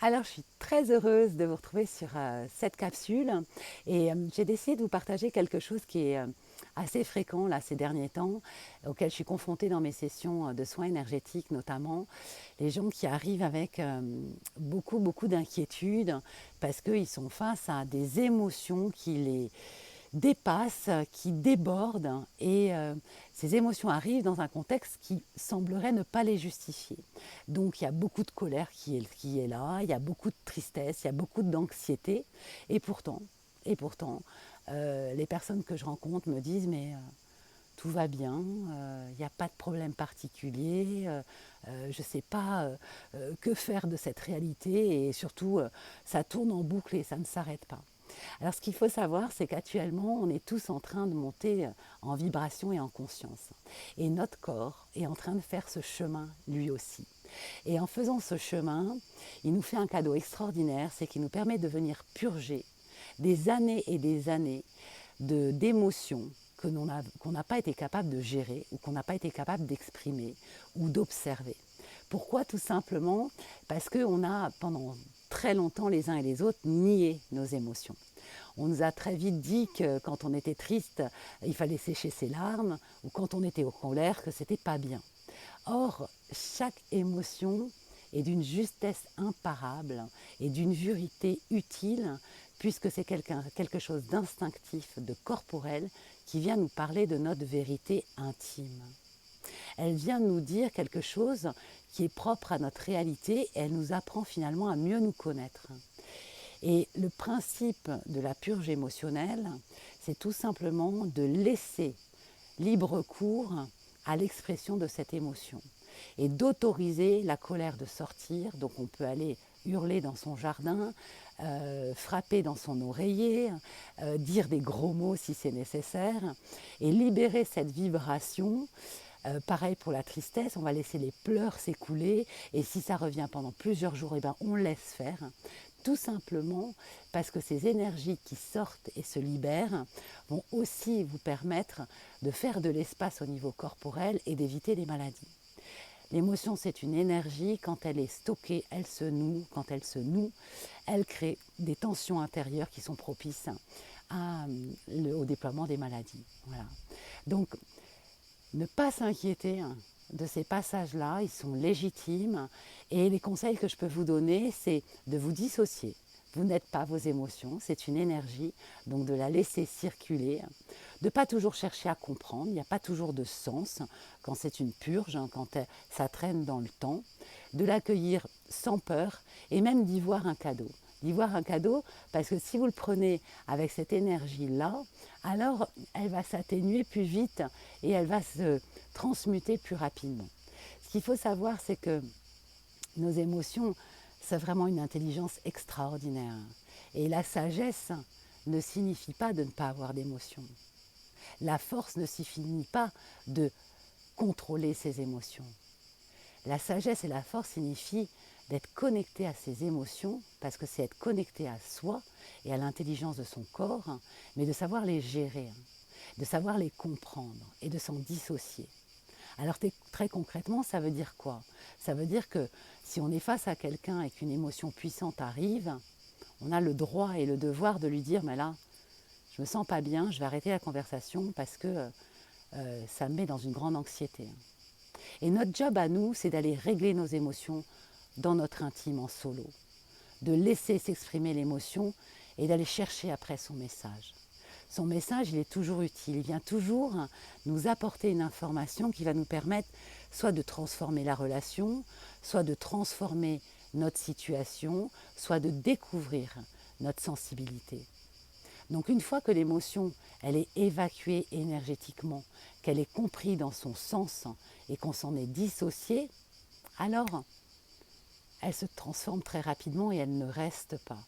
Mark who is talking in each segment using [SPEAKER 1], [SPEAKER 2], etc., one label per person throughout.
[SPEAKER 1] Alors, je suis très heureuse de vous retrouver sur cette capsule et j'ai décidé de vous partager quelque chose qui est assez fréquent là, ces derniers temps, auquel je suis confrontée dans mes sessions de soins énergétiques notamment. Les gens qui arrivent avec beaucoup d'inquiétudes parce qu'ils sont face à des émotions qui les dépassent, qui débordent et ces émotions arrivent dans un contexte qui semblerait ne pas les justifier. Donc il y a beaucoup de colère qui est là, il y a beaucoup de tristesse, il y a beaucoup d'anxiété et pourtant les personnes que je rencontre me disent mais tout va bien, il n'y a pas de problème particulier, je ne sais pas que faire de cette réalité et surtout ça tourne en boucle et ça ne s'arrête pas. Alors ce qu'il faut savoir, c'est qu'actuellement, on est tous en train de monter en vibration et en conscience. Et notre corps est en train de faire ce chemin lui aussi. Et en faisant ce chemin, il nous fait un cadeau extraordinaire, c'est qu'il nous permet de venir purger des années et des années d'émotions qu'on n'a pas été capable de gérer ou qu'on n'a pas été capable d'exprimer ou d'observer. Pourquoi? Tout simplement parce qu'on a pendant très longtemps les uns et les autres nié nos émotions. On nous a très vite dit que quand on était triste, il fallait sécher ses larmes, ou quand on était en colère, que c'était pas bien. Or, chaque émotion est d'une justesse imparable et d'une vérité utile, puisque c'est quelque chose d'instinctif, de corporel, qui vient nous parler de notre vérité intime. Elle vient nous dire quelque chose qui est propre à notre réalité et elle nous apprend finalement à mieux nous connaître. Et le principe de la purge émotionnelle, c'est tout simplement de laisser libre cours à l'expression de cette émotion et d'autoriser la colère de sortir. Donc on peut aller hurler dans son jardin, frapper dans son oreiller, dire des gros mots si c'est nécessaire et libérer cette vibration. Pareil pour la tristesse, on va laisser les pleurs s'écouler et si ça revient pendant plusieurs jours, eh ben, on laisse faire. Tout simplement parce que ces énergies qui sortent et se libèrent vont aussi vous permettre de faire de l'espace au niveau corporel et d'éviter les maladies. L'émotion, c'est une énergie, quand elle est stockée, elle se noue. Quand elle se noue, elle crée des tensions intérieures qui sont propices au déploiement des maladies. Voilà. Donc, ne pas s'inquiéter de ces passages-là, ils sont légitimes. Et les conseils que je peux vous donner, c'est de vous dissocier. Vous n'êtes pas vos émotions, c'est une énergie, donc de la laisser circuler, de ne pas toujours chercher à comprendre, il n'y a pas toujours de sens quand c'est une purge, quand ça traîne dans le temps, de l'accueillir sans peur et même d'y voir un cadeau. D'y voir un cadeau parce que si vous le prenez avec cette énergie-là, alors elle va s'atténuer plus vite et elle va se transmuter plus rapidement. Ce qu'il faut savoir, c'est que nos émotions, c'est vraiment une intelligence extraordinaire. Et la sagesse ne signifie pas de ne pas avoir d'émotions. La force ne signifie pas de contrôler ses émotions. La sagesse et la force signifient d'être connecté à ses émotions, parce que c'est être connecté à soi et à l'intelligence de son corps, mais de savoir les gérer, de savoir les comprendre et de s'en dissocier. Alors très concrètement, ça veut dire quoi? Ça veut dire que si on est face à quelqu'un et qu'une émotion puissante arrive, on a le droit et le devoir de lui dire, mais là, je me sens pas bien, je vais arrêter la conversation parce que ça me met dans une grande anxiété. Et notre job à nous, c'est d'aller régler nos émotions dans notre intime en solo, de laisser s'exprimer l'émotion et d'aller chercher après son message. Son message, il est toujours utile, il vient toujours nous apporter une information qui va nous permettre soit de transformer la relation, soit de transformer notre situation, soit de découvrir notre sensibilité. Donc une fois que l'émotion, elle est évacuée énergétiquement, qu'elle est comprise dans son sens et qu'on s'en est dissocié, alors elle se transforme très rapidement et elle ne reste pas.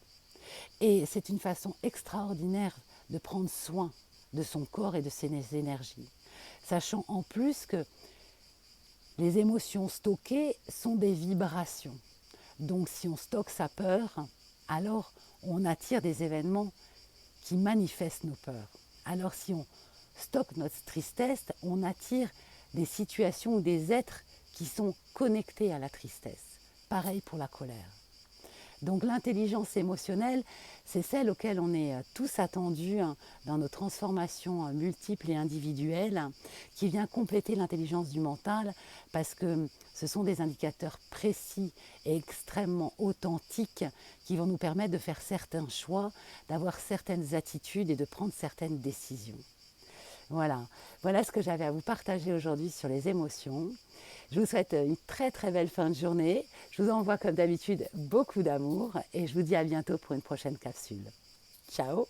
[SPEAKER 1] Et c'est une façon extraordinaire de prendre soin de son corps et de ses énergies, sachant en plus que les émotions stockées sont des vibrations. Donc si on stocke sa peur, alors on attire des événements qui manifestent nos peurs. Alors si on stocke notre tristesse, on attire des situations ou des êtres qui sont connectés à la tristesse. Pareil pour la colère. Donc l'intelligence émotionnelle, c'est celle auquel on est tous attendus dans nos transformations multiples et individuelles, qui vient compléter l'intelligence du mental parce que ce sont des indicateurs précis et extrêmement authentiques qui vont nous permettre de faire certains choix, d'avoir certaines attitudes et de prendre certaines décisions. Voilà ce que j'avais à vous partager aujourd'hui sur les émotions. Je vous souhaite une très très belle fin de journée. Je vous envoie comme d'habitude beaucoup d'amour et je vous dis à bientôt pour une prochaine capsule. Ciao!